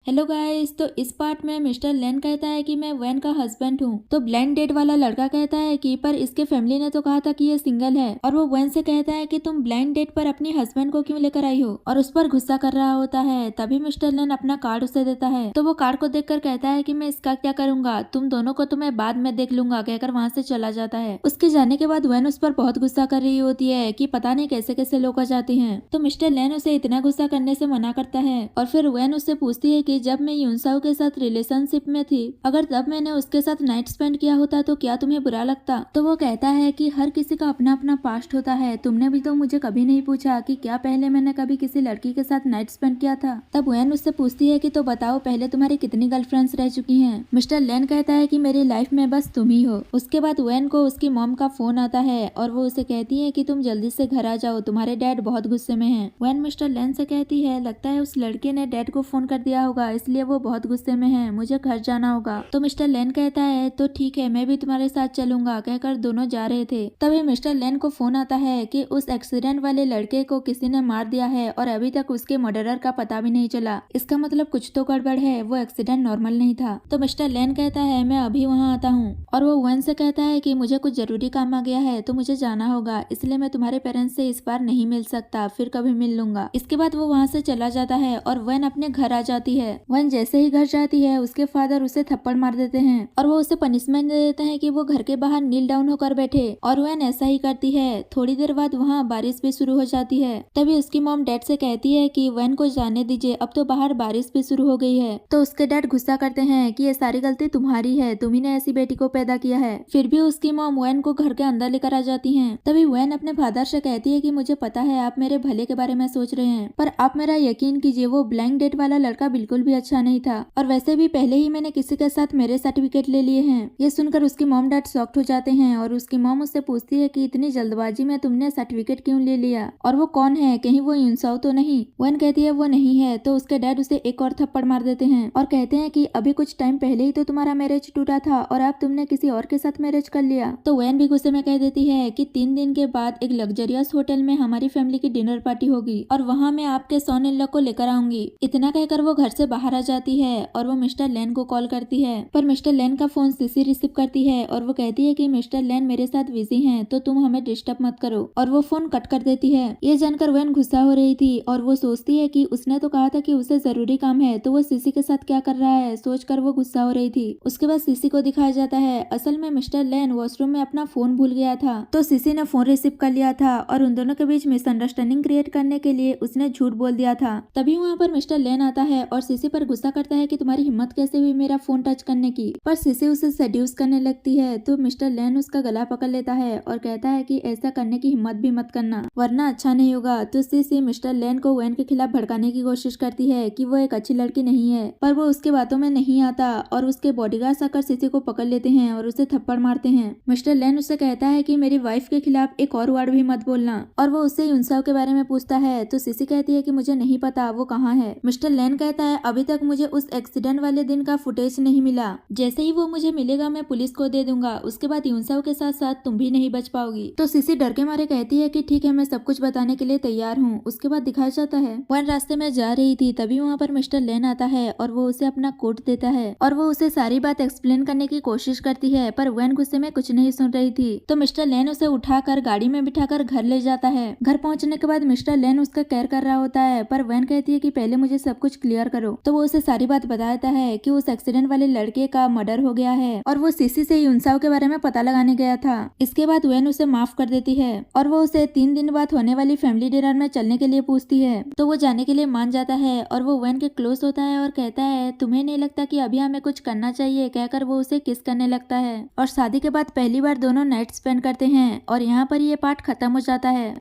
Hello guys, तो इस part में मिस्टर लेन कहता है कि मैं वैन का हस्बैंड हूँ। तो ब्लाइंड डेट वाला लड़का कहता है कि पर इसके फैमिली ने तो कहा था कि ये सिंगल है। और वो वैन से कहता है कि तुम ब्लाइंड डेट पर अपनी हस्बैंड को क्यों लेकर आई हो, और उस पर गुस्सा कर रहा होता है। तभी मिस्टर लेन अपना कार्ड उसे देता है। तो वो कार्ड को देखकर कहता है कि मैं इसका क्या करूंगा, तुम दोनों को तो मैं बाद में देख लूंगा, कहकर वहाँ से चला जाता है। उसके जाने के बाद वैन उस पर बहुत गुस्सा कर रही होती है कि पता नहीं कैसे कैसे लोग आ जाते हैं। तो मिस्टर लेन उसे इतना गुस्सा करने से मना करता है। और फिर वैन उससे पूछती है कि जब मैं यूनसाओ के साथ रिलेशनशिप में थी, अगर तब मैंने उसके साथ नाइट स्पेंड किया होता तो क्या तुम्हें बुरा लगता। तो वो कहता है कि हर किसी का अपना अपना पास्ट होता है, तुमने भी तो मुझे कभी नहीं पूछा कि क्या पहले मैंने कभी किसी लड़की के साथ नाइट स्पेंड किया था। तब वैन उससे पूछती है कि तो बताओ पहले तुम्हारी कितनी गर्लफ्रेंड्स रह चुकी हैं। मिस्टर लेन कहता है कि मेरी लाइफ में बस तुम ही हो। उसके बाद वैन को उसकी मॉम का फोन आता है और वो उसे कहती है कि तुम जल्दी से घर आ जाओ, तुम्हारे डैड बहुत गुस्से में हैं। वैन मिस्टर लेन से कहती है लगता है उस लड़के ने डैड को फोन कर दिया होगा, इसलिए वो बहुत गुस्से में है, मुझे घर जाना होगा। तो मिस्टर लेन कहता है तो ठीक है, मैं भी तुम्हारे साथ चलूंगा, कहकर दोनों जा रहे थे। तभी मिस्टर लेन को फोन आता है कि उस एक्सीडेंट वाले लड़के को किसी ने मार दिया है और अभी तक उसके मर्डरर का पता भी नहीं चला। इसका मतलब कुछ तो गड़बड़ है, वो एक्सीडेंट नॉर्मल नहीं था। तो मिस्टर लेन कहता है मैं अभी वहाँ आता हूँ। और वो वैन से कहता है कि मुझे कुछ जरूरी काम आ गया है तो मुझे जाना होगा, इसलिए मैं तुम्हारे पेरेंट्स से इस बार नहीं मिल सकता, फिर कभी मिल लूंगा। इसके बाद वो वहाँ से चला जाता है और वैन अपने घर आ जाती है। वैन जैसे ही घर जाती है उसके फादर उसे थप्पड़ मार देते हैं और वो उसे पनिशमेंट दे देते हैं कि वो घर के बाहर नील डाउन होकर बैठे। और वैन ऐसा ही करती है। थोड़ी देर बाद वहाँ बारिश भी शुरू हो जाती है। तभी उसकी मॉम डैड से कहती है कि वैन को जाने दीजिए, अब तो बाहर बारिश भी शुरू हो गई है। तो उसके डैड गुस्सा करते हैं कि ये सारी गलती तुम्हारी है, तुम्ही ने ऐसी बेटी को पैदा किया है। फिर भी उसकी मॉम वैन को घर के अंदर लेकर आ जाती है। तभी वैन अपने फादर से कहती है कि मुझे पता है आप मेरे भले के बारे में सोच रहे हैं, पर आप मेरा यकीन कीजिए वो ब्लाइंड डेट वाला लड़का बिल्कुल भी अच्छा नहीं था, और वैसे भी पहले ही मैंने किसी के साथ मेरे सर्टिफिकेट ले लिए हैं। ये सुनकर उसकी मॉम डैड शॉक्ड हो जाते हैं और उसकी मॉम उससे पूछती है कि इतनी जल्दबाजी में तुमने सर्टिफिकेट क्यों ले लिया, और वो कौन है, कहीं वो यूनसाओ तो नहीं। वैन कहती है वो नहीं है। तो उसके डैड उसे एक और थप्पड़ मार देते हैं और कहते हैं कि अभी कुछ टाइम पहले ही तो तुम्हारा मैरिज टूटा था और अब तुमने किसी और के साथ मैरिज कर लिया। तो वैन भी गुस्से में कह देती है कि 3 दिन के बाद एक लग्जरियस होटल में हमारी फैमिली की डिनर पार्टी होगी और वहाँ मैं आपके सन इन लॉ को लेकर आऊंगी। इतना कहकर वो घर से बाहर आ जाती है और वो मिस्टर लेन को कॉल करती है, पर मिस्टर लेन का फोन सीसी रिसीव करती है और वो कहती है कि मिस्टर लेन मेरे साथ बिजी हैं, तो तुम हमें डिस्टर्ब मत करो, और वो फोन कट कर देती है। ये जानकर वैन गुस्सा हो रही थी और वो सोचती है कि उसने तो कहा था कि उसे जरूरी काम है, तो वो सीसी के साथ क्या कर रहा है, सोचकर वो गुस्सा हो रही थी। उसके बाद सीसी को दिखाया जाता है असल में मिस्टर लेन वॉशरूम में अपना फोन भूल गया था, तो सीसी ने फोन रिसीव कर लिया था और उन दोनों के बीच मिसअंडरस्टैंडिंग क्रिएट करने के लिए उसने झूठ बोल दिया था। तभी वहाँ पर मिस्टर लेन आता है और सीसी पर गुस्सा करता है कि तुम्हारी हिम्मत कैसे हुई मेरा फोन टच करने की, पर सीसी उसे सेड्यूस करने लगती है। तो मिस्टर लेन उसका गला पकड़ लेता है और कहता है कि ऐसा करने की हिम्मत भी मत करना वरना अच्छा नहीं होगा। तो सीसी मिस्टर लेन को वैन के खिलाफ भड़काने की कोशिश करती है कि वो एक अच्छी लड़की नहीं है, पर वो उसके बातों में नहीं आता और उसके बॉडीगार्ड्स आकर सीसी को पकड़ लेते हैं और उसे थप्पड़ मारते हैं। मिस्टर लेन उससे कहता है कि मेरी वाइफ के खिलाफ एक और वर्ड भी मत बोलना, और वो उससे यूनसाओ के बारे में पूछता है। तो सीसी कहती है कि मुझे नहीं पता वो कहाँ है। मिस्टर लेन कहता है अभी तक मुझे उस एक्सीडेंट वाले दिन का फुटेज नहीं मिला, जैसे ही वो मुझे मिलेगा मैं पुलिस को दे दूंगा, उसके बाद यूनसाओ के साथ साथ तुम भी नहीं बच पाओगी। तो सीसी डर के मारे कहती है कि ठीक है, मैं सब कुछ बताने के लिए तैयार हूँ। उसके बाद दिखाया जाता है वैन रास्ते में जा रही थी, तभी वहाँ पर मिस्टर लेन आता है और वो उसे अपना कोट देता है और वो उसे सारी बात एक्सप्लेन करने की कोशिश करती है, पर वैन गुस्से में कुछ नहीं सुन रही थी। तो मिस्टर लेन उसे उठाकर गाड़ी में बिठाकर घर ले जाता है। घर पहुंचने के बाद मिस्टर लेन उसका केयर कर रहा होता है, पर वैन कहती है कि पहले मुझे सब कुछ क्लियर करो। तो वो उसे सारी बात बताता है कि उस एक्सीडेंट वाले लड़के का मर्डर हो गया है और वो सीसी से यूनसाओ के बारे में पता लगाने गया था। इसके बाद वैन उसे माफ कर देती है और वो उसे 3 दिन बाद होने वाली फैमिली डिनर में चलने के लिए पूछती है। तो वो जाने के लिए मान जाता है और वो वैन के क्लोज होता है और कहता है तुम्हें नहीं लगता कि अभी हमें कुछ करना चाहिए, कहकर वो उसे किस करने लगता है। और शादी के बाद पहली बार दोनों नाइट स्पेंड करते हैं और यहाँ पर ये पार्ट खत्म हो जाता है।